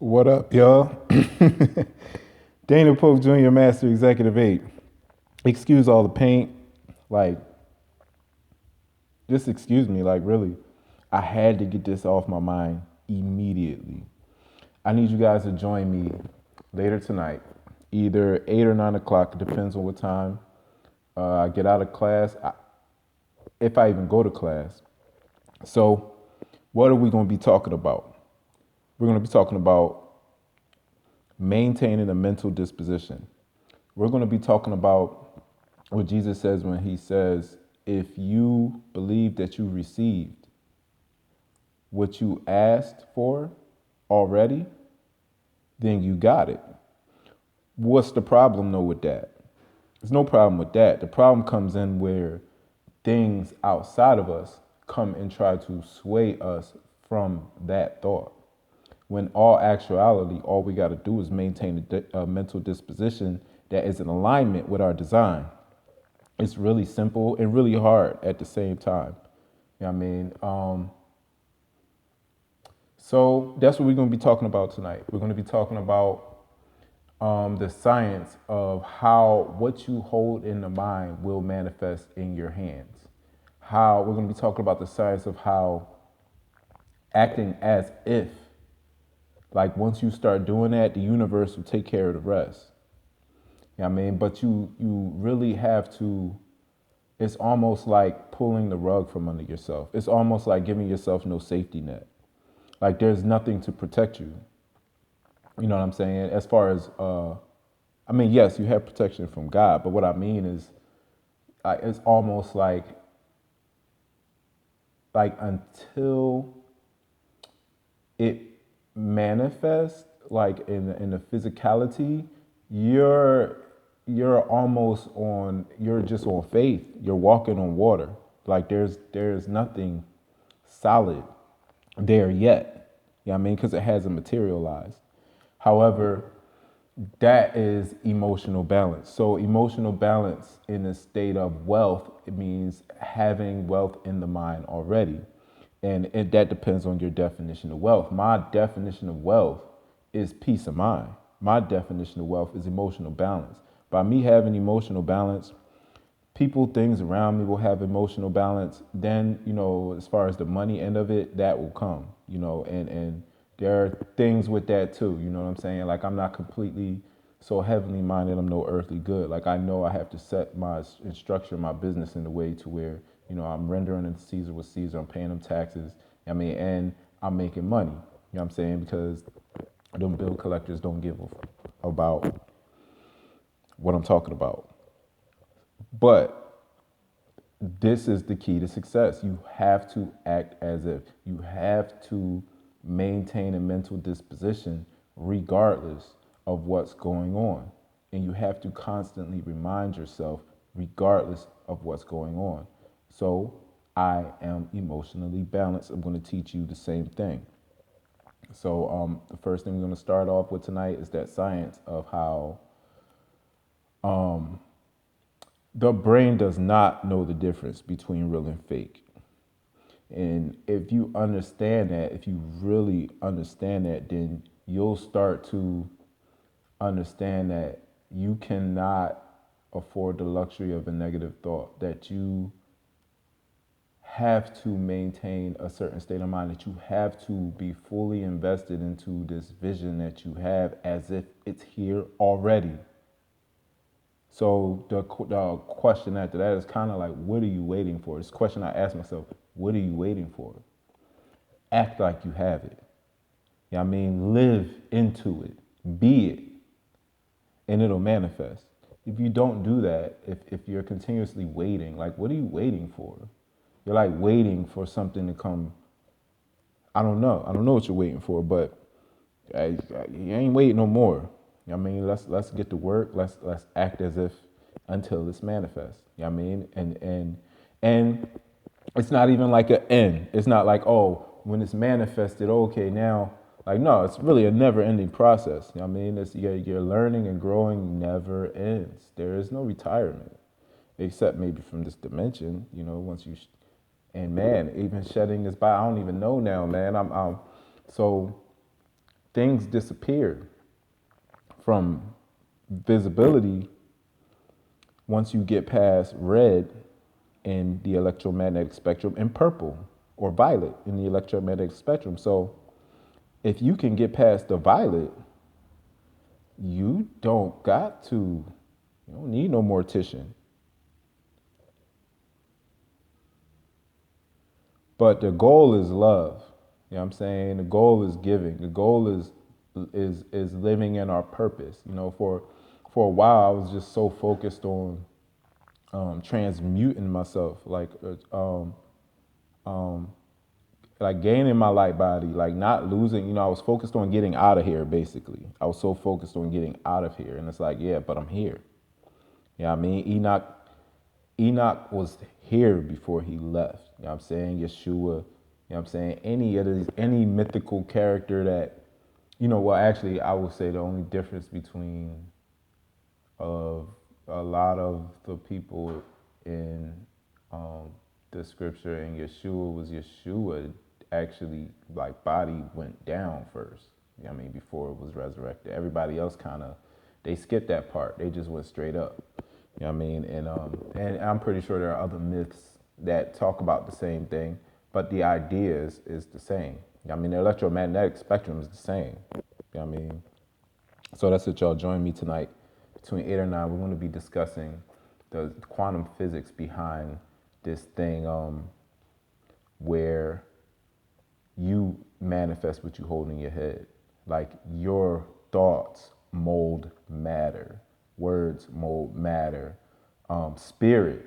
What up, y'all? Dana Pope Jr., Master Executive 8. Excuse all the paint. Like, just excuse me. Like, really, I had to get this off my mind immediately. I need you guys to join me later tonight, either 8 or 9 o'clock. It depends on what time I get out of class, if I even go to class. So, what are we going to be talking about? We're going to be talking about maintaining a mental disposition. We're going to be talking about what Jesus says when he says, if you believe that you received what you asked for already, then you got it. What's the problem though with that? There's no problem with that. The problem comes in where things outside of us come and try to sway us from that thought. When all actuality, all we got to do is maintain a mental disposition that is in alignment with our design. It's really simple and really hard at the same time. You know what I mean? So that's what we're going to be talking about tonight. We're going to be talking about the science of how what you hold in the mind will manifest in your hands. How we're going to be talking about the science of how acting as if, like once you start doing that, the universe will take care of the rest. You know what I mean? But you really have to, it's almost like pulling the rug from under yourself. It's almost like giving yourself no safety net. Like there's nothing to protect you. You know what I'm saying? As far as, I mean, yes, you have protection from God, but what I mean is, it's almost like until it manifests, like in the physicality, you're you're almost on. You're just on faith. You're walking on water. Like there's nothing solid there yet. You know what I mean? Because it hasn't materialized. However, that is emotional balance. So emotional balance in a state of wealth, it means having wealth in the mind already. And that depends on your definition of wealth. My definition of wealth is peace of mind. My definition of wealth is emotional balance. By me having emotional balance, people, things around me will have emotional balance. Then, as far as the money end of it, that will come, and there are things with that too. You know what I'm saying? Like I'm not completely so heavenly minded. I'm no earthly good. Like I know I have to set my and structure my business in a way to where, I'm rendering to Caesar what Caesar. I'm paying them taxes. I mean, and I'm making money. You know what I'm saying? Because them bill collectors don't give about what I'm talking about. But this is the key to success. You have to act as if. You have to maintain a mental disposition regardless of what's going on. And you have to constantly remind yourself regardless of what's going on. So I am emotionally balanced. I'm going to teach you the same thing. So the first thing we're going to start off with tonight is that science of how the brain does not know the difference between real and fake. And if you understand that, if you really understand that, then you'll start to understand that you cannot afford the luxury of a negative thought, that you have to maintain a certain state of mind, that you have to be fully invested into this vision that you have as if it's here already. So the question after that is kind of like, what are you waiting for? This question I ask myself, what are you waiting for? Act like you have it. You know what I mean? Live into it. Be it. And it'll manifest. If you don't do that, if you're continuously waiting, like what are you waiting for? You're like waiting for something to come. I don't know. I don't know what you're waiting for, but you ain't waiting no more. You know what I mean? Let's get to work. Let's act as if until it's manifest. You know what I mean? And it's not even like an end. It's not like, oh, when it's manifested, okay, now, like, no, it's really a never ending process. You know what I mean? It's your learning and growing never ends. There is no retirement, except maybe from this dimension, once you, and man, even shedding this body, I don't even know now, man. So things disappear from visibility once you get past red in the electromagnetic spectrum and purple or violet in the electromagnetic spectrum. So if you can get past the violet, you don't got to, you don't need no mortician. But the goal is love. You know what I'm saying? The goal is giving. The goal is living in our purpose. You know, for a while I was just so focused on transmuting myself, like gaining my light body, like not losing. You know, I was focused on getting out of here. Basically, I was so focused on getting out of here, and it's like, yeah, but I'm here. You know what I mean? Enoch was here before he left. You know what I'm saying? Yeshua, you know what I'm saying? Any mythical character that, well, actually, I would say the only difference between of a lot of the people in the scripture and Yeshua was Yeshua actually, like, body went down first. You know what I mean? Before it was resurrected. Everybody else kind of, they skipped that part. They just went straight up. You know what I mean? And I'm pretty sure there are other myths that talk about the same thing, but the idea is the same. You know what I mean? The electromagnetic spectrum is the same. You know what I mean? So that's what y'all join me tonight. Between 8 or 9, we're going to be discussing the quantum physics behind this thing where you manifest what you hold in your head. Like, your thoughts mold matter. Words mold matter. Spirit,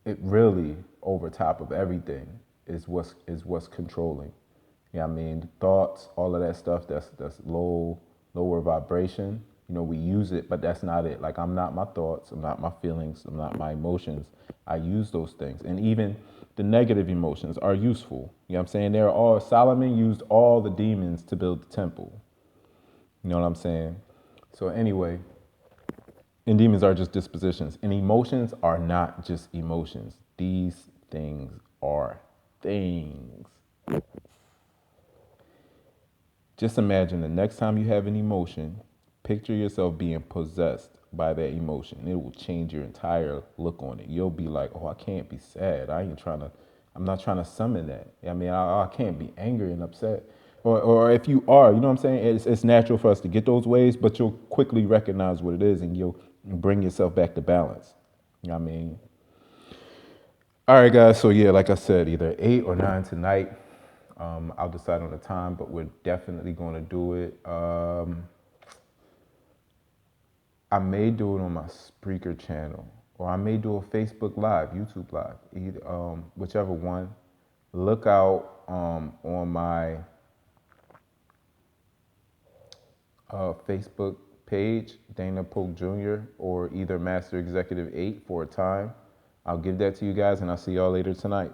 it really, over top of everything, is what's controlling. You know what I mean? Thoughts, all of that stuff that's lower vibration. You know, we use it, but that's not it. Like, I'm not my thoughts, I'm not my feelings, I'm not my emotions. I use those things. And even the negative emotions are useful. You know what I'm saying? Solomon used all the demons to build the temple. You know what I'm saying? So anyway, and demons are just dispositions. And emotions are not just emotions. These things are things. Just imagine the next time you have an emotion, picture yourself being possessed by that emotion. It will change your entire look on it. You'll be like, oh, I can't be sad. I'm not trying to summon that. I mean, I can't be angry and upset. Or if you are, you know what I'm saying? It's natural for us to get those waves, but you'll quickly recognize what it is and you'll bring yourself back to balance. You know what I mean? All right, guys. So yeah, like I said, either 8 or 9 tonight. I'll decide on the time, but we're definitely going to do it. I may do it on my Spreaker channel, or I may do a Facebook Live, YouTube Live, either, whichever one. Look out on my Facebook page, Dana Polk Jr., or either Master Executive 8 for a time. I'll give that to you guys, and I'll see y'all later tonight.